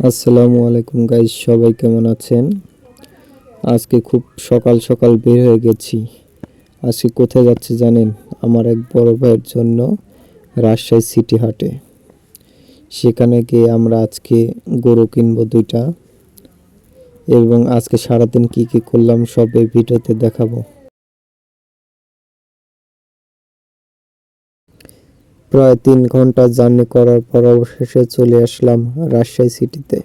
আসসালামু আলাইকুম গাইস, সবাই কেমন আছেন? আজকে খুব সকাল সকাল বের হয়ে গেছি। আজকে কোথায় যাচ্ছি জানেন? আমার এক বড় ভাইয়ের জন্য রাজশাহী সিটি হাটে। সেখানে গিয়ে আমরা আজকে গরু কিনবো 2টা, এবং আজকে সারাদিন কি কি করলাম সব এই ভিডিওতে দেখাবো। প্রায় 3 ঘন্টা জার্নি করার পর অবশেষে চলে আসলাম রাজশাহী সিটিতে।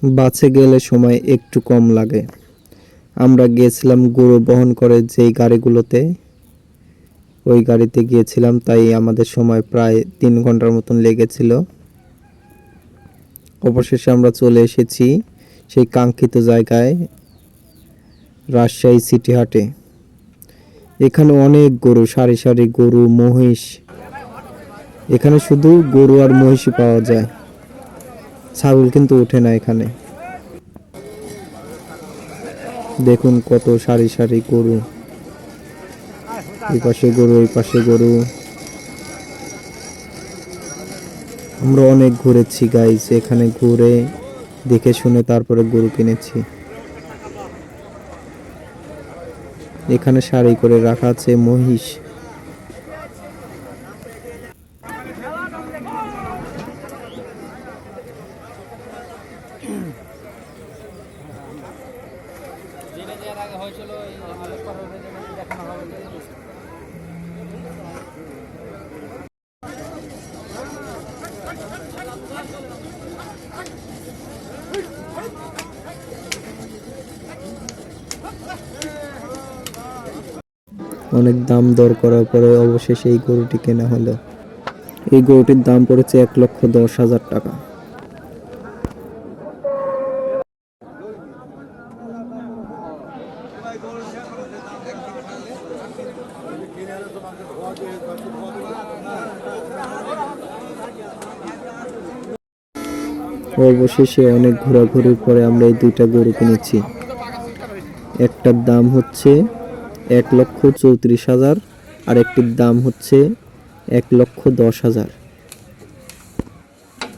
বাসে গেলে সময় একটু কম লাগে। আমরা গিয়েছিলাম গরু বহন করে যেই গাড়িগুলোতে, ওই গাড়িতে গিয়েছিলাম, তাই আমাদের সময় প্রায় 3 ঘন্টার মতন লেগেছিল। অবশেষে আমরা চলে এসেছি সেই কাঙ্ক্ষিত জায়গায়, রাজশাহী সিটি হাটে। এখানে অনেক গরু, সারি সারি গরু, মহিষ। এখানে শুধু গরু আর মহিষই পাওয়া যায়, ছাগল কিন্তু ওঠে না এখানে। দেখুন কত সারি সারি গরু, এই পাশে গরু, এই পাশে গরু। আমরা অনেক ঘুরেছি গাইস, এখানে ঘুরে দেখে শুনে তারপরে গরু কিনেছি। এখানে সারি করে রাখা আছে মহিষ। অনেক দাম দর করার পরে অবশেষে এই গরুটি কেনা হলো। এই গরুটির দাম পড়েছে 1,10,000 টাকা। অবশেষে অনেক ঘোরাঘুরির পরে আমরা এই 2টা গরু কিনেছি। একটার দাম হচ্ছে 1,34,000, আর একটির দাম হচ্ছে 1,10,000।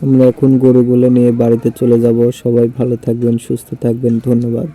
আমরা এখন গরুগুলো নিয়ে বাড়িতে চলে যাব। সবাই ভালো থাকবেন, সুস্থ থাকবেন, ধন্যবাদ।